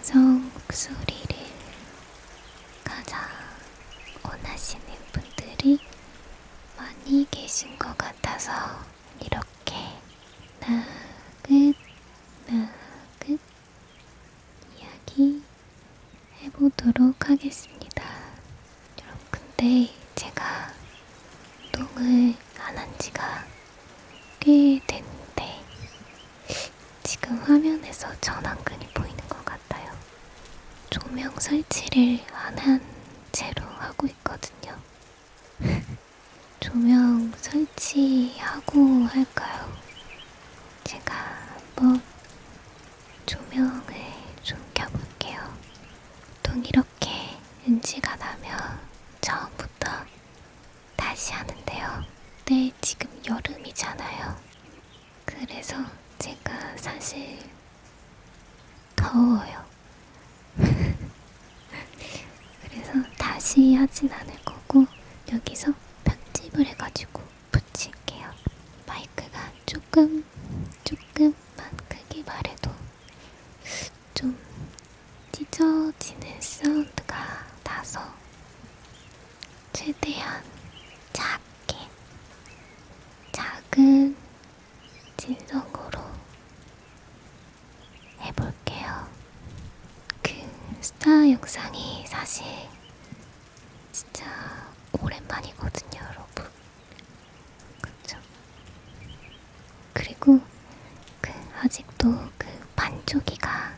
음성 목소리를 가장 원하시는 분들이 많이 계신 것 같아서 이렇게 나긋나긋 이야기 해보도록 하겠습니다. 여러분, 근데 제가 운동을 안 한 지가 꽤 됐는데 지금 화면에서 전완근이 보이는 것 같아요. 조명 설치를 안 한 채로 하고 있거든요. 조명 설치하고 할까요? 제가 한번 조명을 좀 켜볼게요. 보통 이렇게 NG가 나면 처음부터 다시 하는데요. 근데 지금 여름이잖아요. 그래서 제가 사실 더워요. 그래서 다시 하진 않을 거고 여기서 편집을 해가지고 붙일게요. 마이크가 조금만 크게 말해도 좀 찢어지는 사운드가 나서 최대한 작은 진성으로 해볼게요. 그 스타 영상이 사실 진짜 오랜만이거든요, 여러분. 그쵸? 그리고 아직도 반쪽이가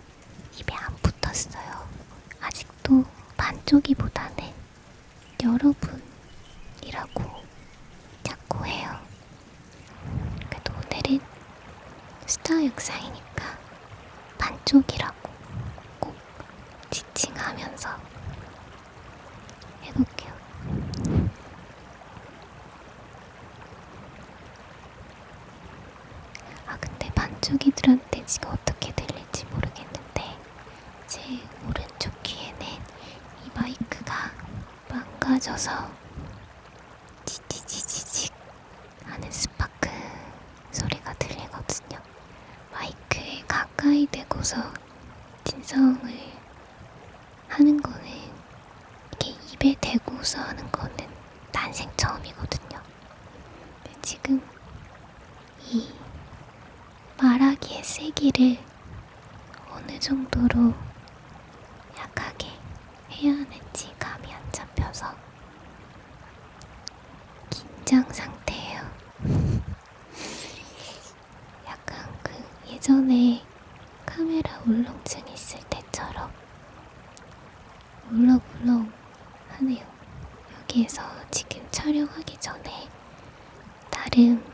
입에 안 붙었어요. 아직도 반쪽이보다는 여러분이라고 자꾸 해요. 그래도 오늘은 스타 영상이니까 반쪽이라고 꼭 지칭하면서 해볼게요. 근데 반쪽이들한테 지금 어떻게 들릴지 모르겠는데 제 오른쪽 귀에는 이 마이크가 망가져서 지지지지직 하는 스파크 소리가 들리거든요. 마이크에 가까이 대고서 진성을 하는 거는, 이게 입에 대고서 하는 거는 난생 처음이거든요. 지금 이 말하기의 세기를 어느 정도로 약하게 해야 하는지 감이 안 잡혀서 긴장 상태예요. 약간 예전에 카메라 울렁증 있을 때처럼 울렁울렁 하네요. 여기에서 지금 촬영하기 전에 나름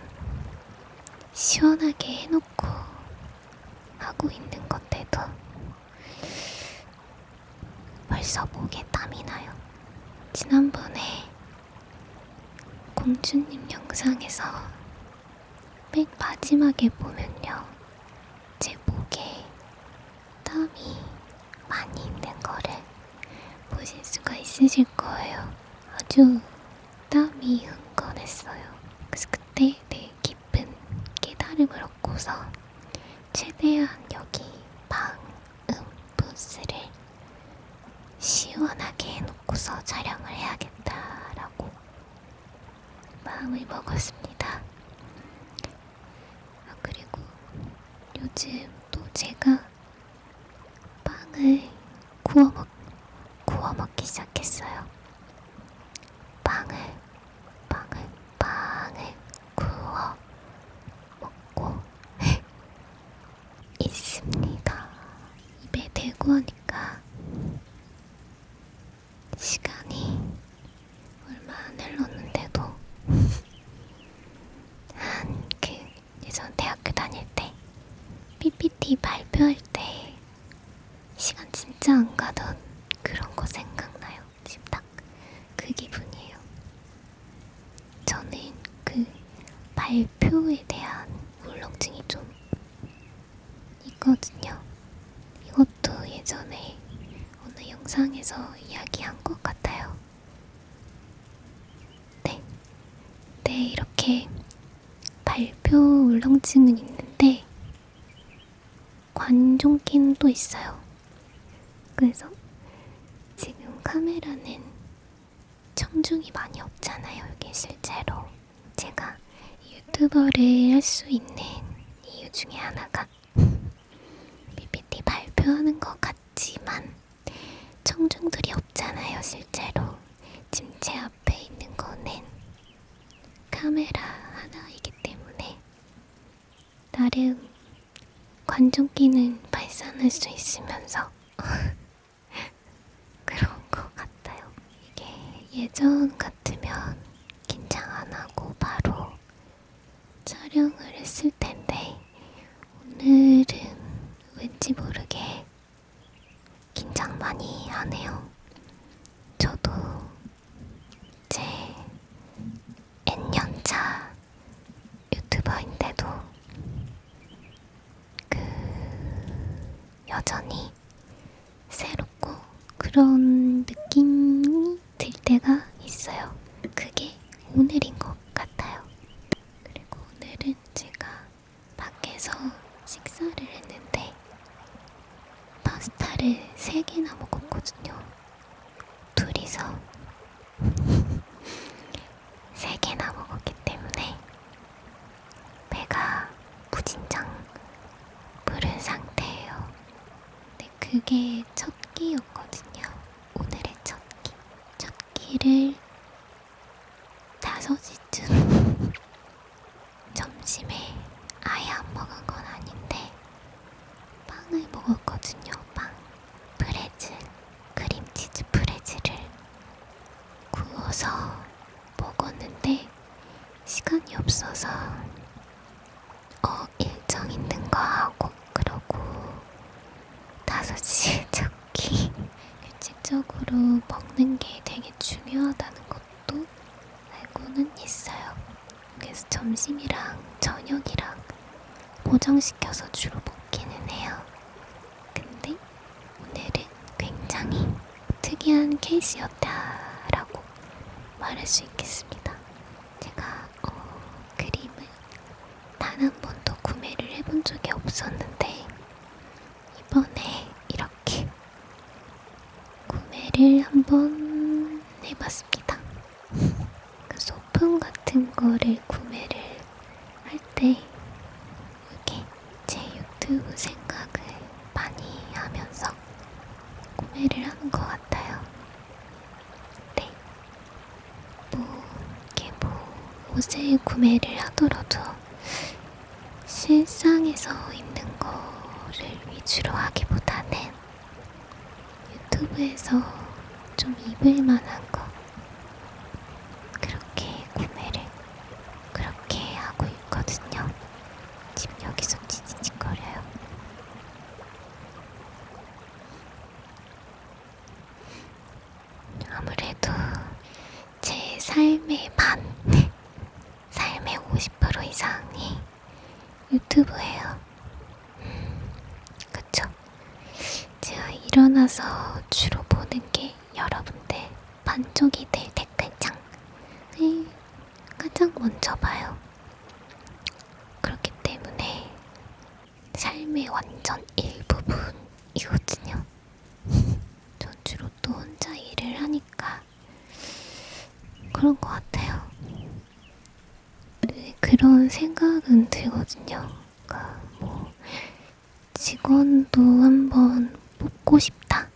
시원하게 해놓고 하고 있는 건데도 벌써 목에 땀이 나요. 지난번에 공주님 영상에서 맨 마지막에 보면요, 제 목에 땀이 많이 있는 거를 보실 수가 있으실 거예요. 아주 땀이 흥건했어요. 그래서 그때 되게 깊은 깨달음을 얻고서 최대한 여기 방음 부스를 시원하게 해놓고서 촬영을 해야겠다라고 마음을 먹었습니다. 그리고 요즘 또 제가 빵을 구워 먹기 시작했어요. 빵을 구워 먹고 있습니다. 입에 대고 하니까 시간이 얼마 안 흘렀는데도 예전 대학교 다닐 때 PPT 발표할 때 시간 진짜 안 가던 그런 거 생각나요. 지금 딱 그 기분이에요. 저는 발표에 대한 울렁증이 좀 있거든요. 이것도 예전에 어느 영상에서 이야기한 것 같아요. 네, 이렇게 발표 울렁증은 있는데 관종기는 또 있어요. 그래서 지금 카메라는 청중이 많이 없잖아요. 이게 실제로 제가 유튜버를 할 수 있는 이유 중에 하나가 PPT 발표하는 것 같지만 청중들이 없잖아요. 실제로 지금 제 앞에 있는 거는 카메라 하나이기 때문에 나름 관종기는 발산할 수 있으면서 그런 것 같아요. 이게 예전 같으면 긴장 안 하고 바로 촬영을 했을 텐데 오늘은 왠지 모르게 긴장 많이 하네요. 저도 제 N년차 유튜버인데도 여전히 새롭고 그런 느낌이 들 때가 있어요. 그게 오늘인 것 같아요. 그리고 오늘은 제가 밖에서 식사를 했는데 파스타를 3개나 먹었거든요. 둘이서 3개나 먹었기 때문에 배가 무진장 부른 상태예요. 근데 그게 첫 끼였거든요. 오늘의 첫 끼. 첫 끼를 5시쯤 점심에 아예 안 먹은 건 아닌데 빵을 먹었거든요. 빵. 프레즐. 크림치즈 프레즐을 구워서 먹었는데 시간이 없어서 일정 있는 거 하고 그러고 5시에 첫끼 규칙적으로 먹는 게 되게 중요하다는 것도 알고는 있어요. 그래서 점심이랑 저녁이랑 보정시켜서 주로 먹기는 해요. 근데 오늘은 굉장히 특이한 케이스였다라고 말할 수 있겠습니다. 제가 그림을 단 한 번도 구매를 해본 적이 없었는데 이번에 이렇게 구매를 한번 해봤습니다. 그 소품 같은 거를 구매를 할 때 이렇게 제 유튜브 생각을 많이 하면서 구매를 하는 것 같아요. 네. 이렇게 옷을 구매를 하더라도 실상에서 입는 거를 위주로 하기보다는 유튜브에서 좀 입을 만한 거 그렇게 구매를 그렇게 하고 있거든요. 지금 여기서 찌찌찌거려요. 아무래도 제 삶의 반, 삶의 50% 이상이 유튜브예요. 그쵸? 제가 일어나서 주로 보는 게 여러분들 반쪽이 될 댓글창을 가장 먼저 봐요. 그렇기 때문에 삶의 완전 일부분이거든요. 전 주로 또 혼자 일을 하니까 그런 것 같아요. 네, 그런 생각은 들거든요. 그러니까 직원도 한번 뽑고 싶다라는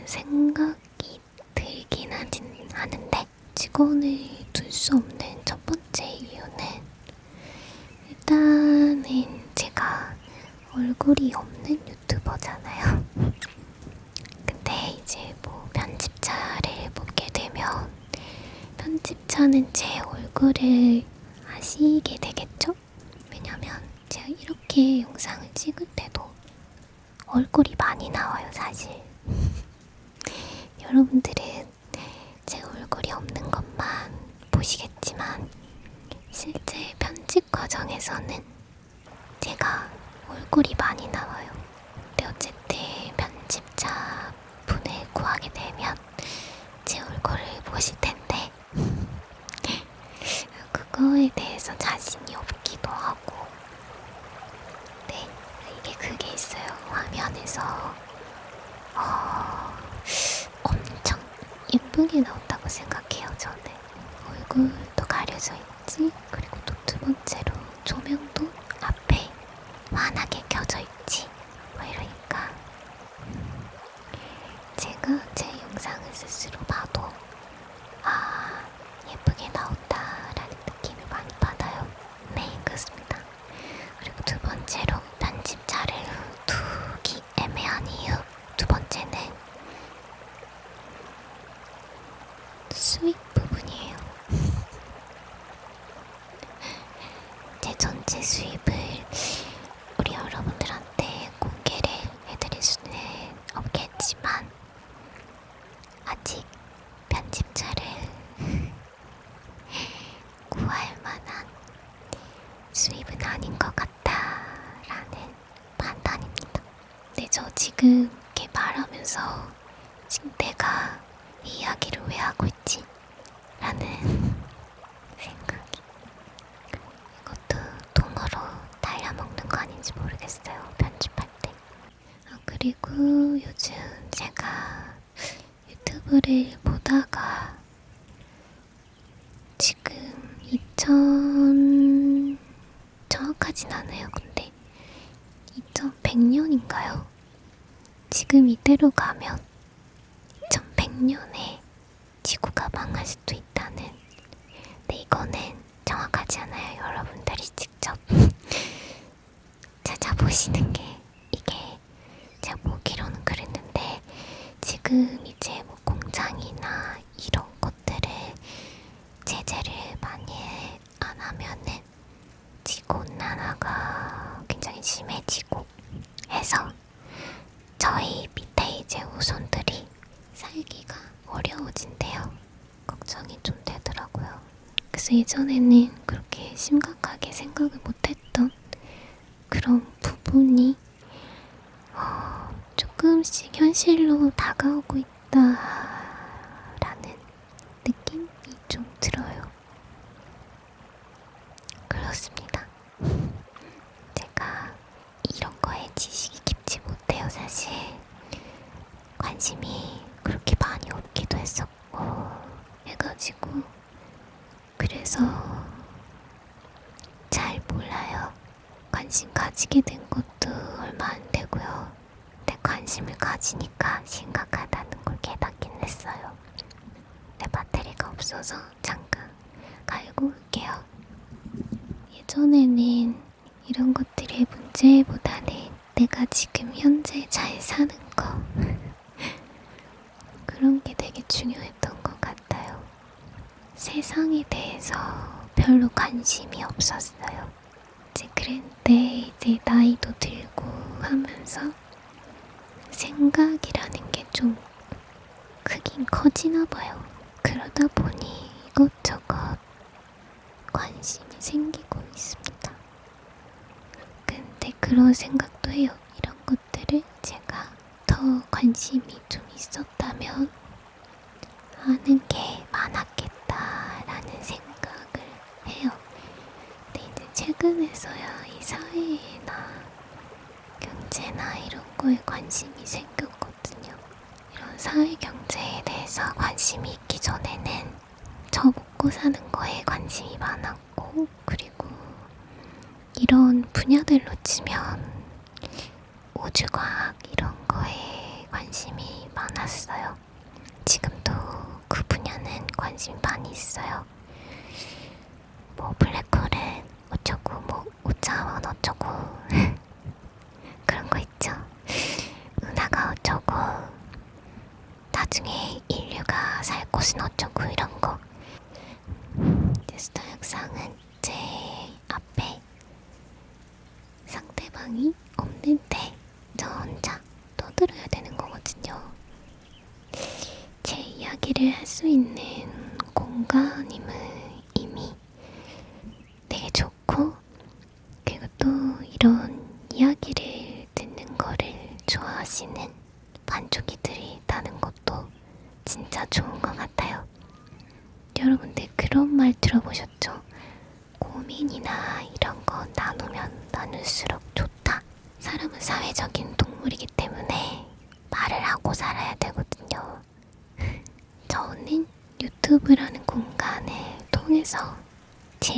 생각이 들긴 하는데 직원을 둘 수 없는 첫 번째 이유는 일단은 제가 얼굴이 없는 유튜버잖아요. 근데 이제 편집자를 뽑게 되면 편집자는 제 얼굴을 아시게 되겠죠? 왜냐면 제가 이렇게 영상을 찍을 때도 얼굴이 많이 나와요, 사실. 여러분들은 제 얼굴이 없는 것만 보시겠지만 실제 편집 과정에서는 제가 얼굴이 많이 나와요. 근데 어쨌든 편집자 분을 구하게 되면 제 얼굴을 보실 텐데 그거에 대해서 자신이 없기도 하고 이게 그게 있어요. 화면에서 되어 있지? 그리고 또 두 번째로 조명도 앞에 환하게 켜져 있지? 뭐 이러니까 제가 제 영상을 스스로 봐도 아, 예쁘게 나온다라는 느낌을 많이 받아요. 네, 그렇습니다. 그리고 두 번째로 편집자를 두기 애매한 이유 두 번째는 수익 부분이에요. 제 전체 수입을 우리 여러분들한테 공개를 해드릴 수는 없겠지만 아직 편집자를 구할 만한 수입은 아닌 것 같다라는 판단입니다. 근데 저 지금 이렇게 말하면서 지금 내가 이 이야기를 왜 하고 있지? 라는 생각이 이것도 동어로 달려먹는 거 아닌지 모르겠어요. 편집할 때. 그리고 요즘 제가 유튜브를 보다가 지금 정확하진 않아요. 근데 2100년인가요? 지금 이대로 가면 2100년에 지구가 망할 수도 있다는. 근데 이거는 정확하지 않아요. 여러분들이 직접 찾아보시는 게 이게 제가 보기로는 그랬는데 지금 이제 뭐 공장이나 이런 것들을 제재를 많이 안 하면은 지구온난화가 굉장히 심해지고 해서 저희 밑에 이제 후손들이 살기가 어려워진대요. 걱정이 좀 되더라고요. 그래서 예전에는 그렇게 심각하게 생각을 못했던 그런 부분이 조금씩 현실로 다가오고 있다라는 느낌이 좀 들어요. 그렇습니다. 제가 이런 거에 지식이 깊지 못해요. 사실 관심이 그렇게 많이 없기도 했었고 해가지고 그래서 잘 몰라요. 관심 가지게 된 것도 얼마 안 되고요. 근데 관심을 가지니까 심각하다는 걸 깨닫긴 했어요. 내 배터리가 없어서 잠깐 갈고 올게요. 예전에는 이런 것들의 문제보다는 내가 지금 현재 잘 사는 거 그런 게 되게 중요했던 것 같아요. 세상에 대해서 별로 관심이 없었어요. 그런데 이제 나이도 들고 하면서 생각이라는 게 좀 크긴 커지나 봐요. 그러다 보니 이것저것 관심이 생기고 있습니다. 근데 그런 생각도 해요. 이런 것들을 제가 더 관심이 좀 있었다면 하는 게 많았겠다라는 생각을 해요. 근데 이제 최근에서야 이 사회나 경제나 이런 거에 관심이 생겼거든요. 이런 사회 경제에 대해서 관심이 있기 전에는 저 먹고 사는 거에 관심이 많았고 그리고 이런 분야들로 치면 우주과학 이런 거에 관심이 많았어요. 지금도 그 분야는 관심이 많이 있어요. 뭐 블랙홀은 어쩌고 뭐 우차원 어쩌고 그런 거 있죠. 은하가 어쩌고 나중에 인류가 살 곳은 어쩌고 이런 거. 이제 스타 역상은 제 앞에 상대방이 없는데 저 혼자 떠들어야 되는 거거든요. 제 이야기를 할 수 있는 공간임을 이미 되게 좋고 그리고 또 이런 이야기를 듣는 거를 좋아하시는 반쪽이들이 있다는 것도 진짜 좋은 것 같아요. 여러분들 그런 말 들어보셨죠? 고민이나 이런 거 나누면 나눌수록 좋다. 사람은 사회적인 동물이기 때문에 말을 하고 살아야 되거든요. 저는 유튜브라는 공간을 통해서 제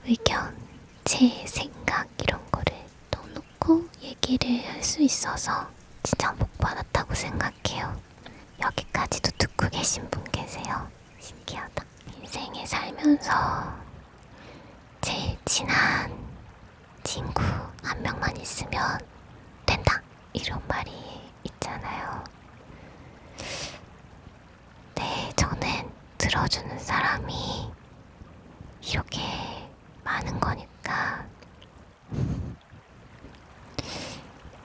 의견, 제 생각 이런 거를 톡놓고 얘기를 할 수 있어서 진짜 복 받았다고 생각해요. 여기까지도 듣고 계신 분 계세요. 신기하다. 인생에 살면서 제일 친한 친구 한 명만 있으면 된다. 이런 말이 있잖아요. 네, 저는 들어주는 사람이 이렇게 많은 거니까.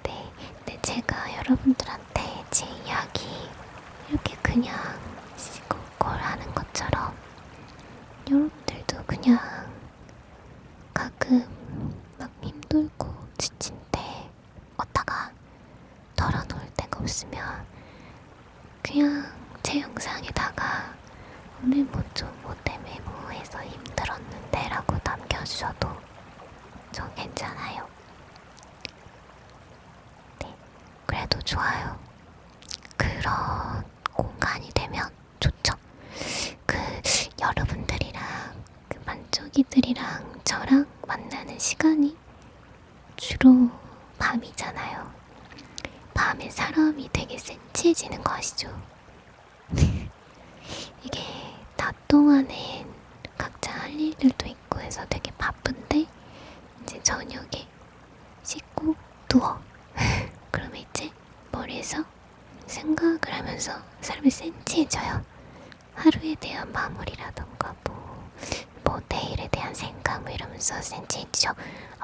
네, 근데 제가 여러분들한테 제 이야기 이렇게 그냥 시골골 하는 것처럼 여러분들도 그냥 가끔 막 힘들고 지친 때 어디다가 털어놓을 데가 없으면 그냥 제 영상에다가 오늘 뭐 때문에 뭐 해서 힘들었는데 라고 남겨주셔도 저 괜찮아요. 네, 그래도 좋아요. 그런 공간이 되면 좋죠. 그 여러분들이랑 그 만족이들이랑 저랑 만나는 시간이 주로 밤이잖아요. 밤에 사람이 되게 센치해지는 거 아시죠? 이게 낮 동안엔 각자 할 일들도 있고 해서 되게 바쁜데 이제 저녁에 씻고 누워. 그러면 이제 머리에서 생각을 하면서 사람이 센치해져요. 하루에 대한 마무리라던가 뭐 내일에 대한 생각 뭐 이러면서 센치해지죠.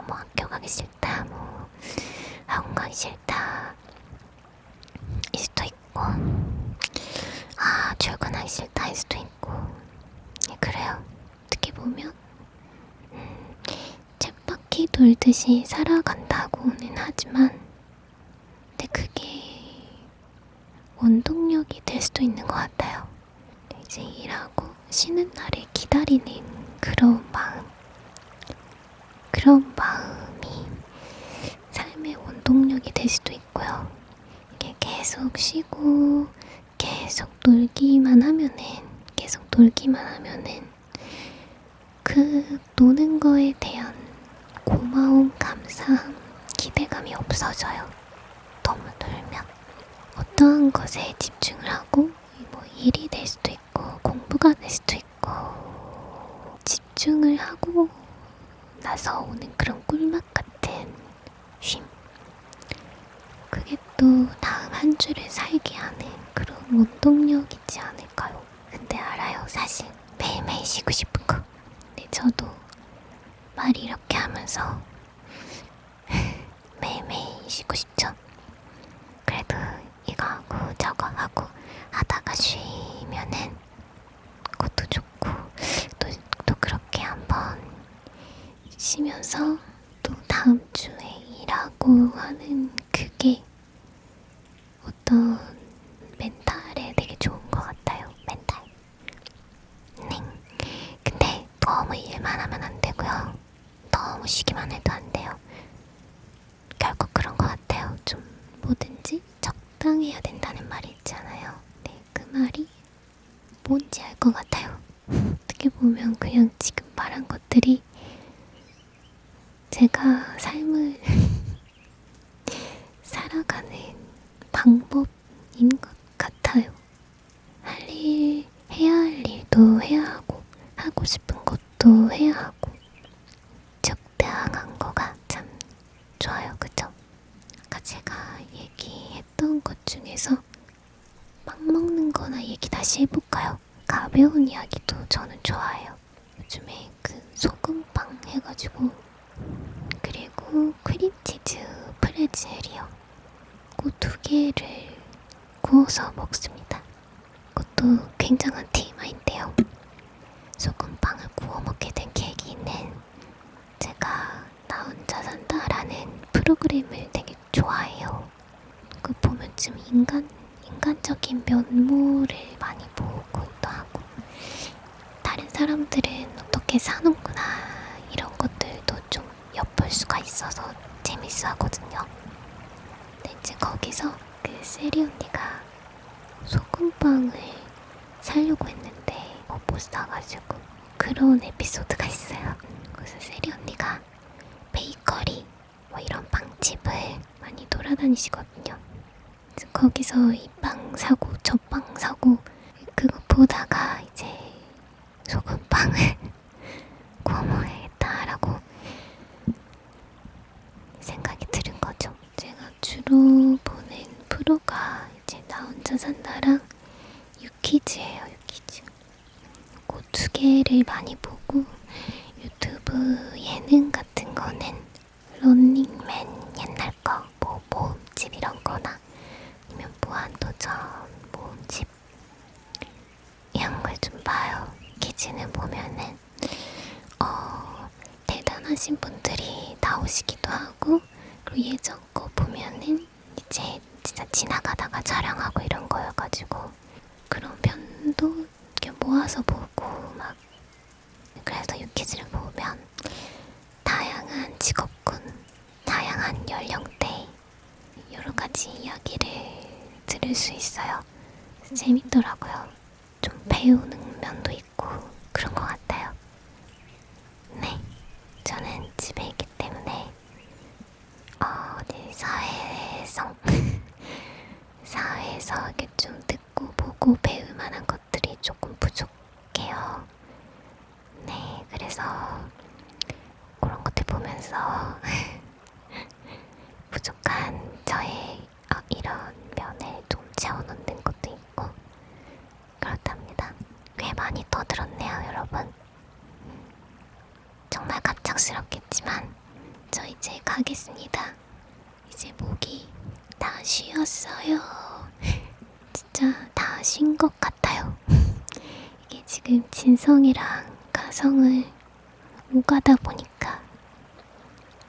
뭐 학교 가기 싫다, 뭐 학원 가기 싫다 일 수도 있고, 출근하기 싫다 일 수도 있고. 그래요. 어떻게 보면 쳇바퀴 돌듯이 살아간다고는 하지만 근데 그게 원동력이 될 수도 있는 것 같아요. 이제 일하고 쉬는 날을 기다리는 그런 마음이 삶의 원동력이 될 수도 있고요. 이게 계속 쉬고 계속 놀기만 하면은 그 노는 거에 대한 고마움, 감사함, 기대감이 없어져요. 너무 놀면. 어떠한 것에 집중을 하고 뭐 일이 될 수도 있고 공부가 될 수도 있고 집중을 하고 나서 오는 그런 꿀맛 같은 쉼. 그게 또 다음 한 주를 살게 하는 그런 원동력이지 않을까요? 근데 알아요. 사실 매일매일 쉬고 싶은 거. 근데 저도 말 이렇게 하면서 매일매일 쉬고 싶죠. 그래도 이거 하고 저거 하고 하다가 쉬면은 그것도 좋고 또 그렇게 한번 쉬면서 또 다음 주에 일하고 하는 그게 어떤 멘탈에 되게 좋은 것 같아요. 멘탈. 네. 근데 너무 일만 하면 안 되고요. 너무 쉬기만 해도 안 돼요. 결국 그런 것 같아요. 좀 뭐든지 적당해야 된다는 말이 있잖아요. 네, 그 말이 뭔지 알 것 같아요. 어떻게 보면 그냥 지금 말한 것들이 제가 삶을 살아가는 방법인 것 같아요. 해야 할 일도 해야 하고, 하고 싶은 것도 해야 하고, 적당한 거가 참 좋아요. 그쵸? 아까 제가 얘기했던 것 중에서 빵 먹는 거나 얘기 다시 해볼까요? 가벼운 이야기도 저는 좋아해요. 요즘에 그 소금빵 해가지고, 그리고 크림치즈 프레첼이요. 그 두 개를 구워서 먹습니다. 그것도 굉장한 TMI인데요. 소금빵을 구워 먹게 된 계기는 제가 나 혼자 산다라는 프로그램을 되게 좋아해요. 그 보면 좀 인간적인 면모를 많이 보고도 하고 다른 사람들은 어떻게 사는구나 이런 것들도 좀 엿볼 수가 있어서 재밌어 하거든요. 근데 이제 거기서 그 세리 언니가 소금빵을 사려고 했는데 못 사가지고 그런 에피소드가 있어요. 그래서 세리 언니가 베이커리 뭐 이런 빵집을 많이 돌아다니시거든요. 그래서 거기서 이 빵 사고 저 빵 사고 그거 보다가 이제 소금빵을 구워 먹어야겠다라고 생각이 들은 거죠. 제가 주로 보는 프로가 이제 나 혼자 산다랑 유키즈예요. 유키즈. 그 두 개를 많이 보고 유튜브 예능 같은 거는 런닝맨 옛날 거, 뭐 모음집 이런 거나 아니면 무한도전 모음집 이런 걸 좀 봐요. 키즈는 보면은 대단하신 분들이 나오시기도 하고, 그리고 예전 거 보면은 이제 진짜 지나가다가 촬영하고 이런 거여가지고 그런 편도 이렇게 모아서 보고 막. 그래서 유퀴즈를 보면 다양한 직업군, 다양한 연령대 여러 가지 이야기를 들을 수 있어요. 재밌더라고요. 좀 배우는 면도 있고 그런 것 같아요. 네, 저는 집에 있기 때문에 사회에서 이렇게 좀 듣고 보고 배울 만한 것들이 조금 부족해요. 네, 그래서 그런 것들 보면서 부족한 저의 이런 면을 좀 채워넣는 것도 있고 그렇답니다. 꽤 많이 떠들었네요, 여러분. 정말 갑작스럽겠지만 저 이제 가겠습니다. 이제 목이 다 쉬었어요. 진짜 다 쉰 것 같아요. 이게 지금 진성이랑 가성을 오가다 보니까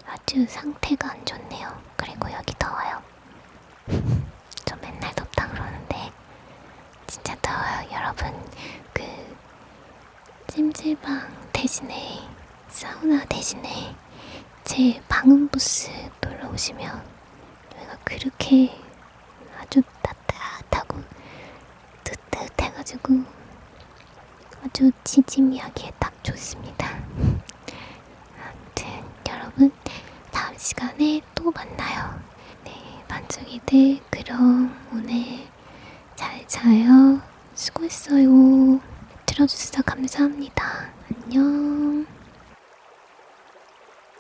아주 상태가 안 좋네요. 그리고 여기 더워요. 저 맨날 덥다 그러는데 진짜 더워요. 여러분, 그 찜질방 대신에 사우나 대신에 제 방음 부스 놀러 오시면 여기가 그렇게 아주 따뜻하고 뜨뜻해가지고 아주 지짐이하기에 딱 좋습니다. 아무튼 여러분, 다음 시간에 또 만나요. 네, 반쪽이들 그럼 오늘 잘 자요. 수고했어요. 들어주셔서 감사합니다. 안녕.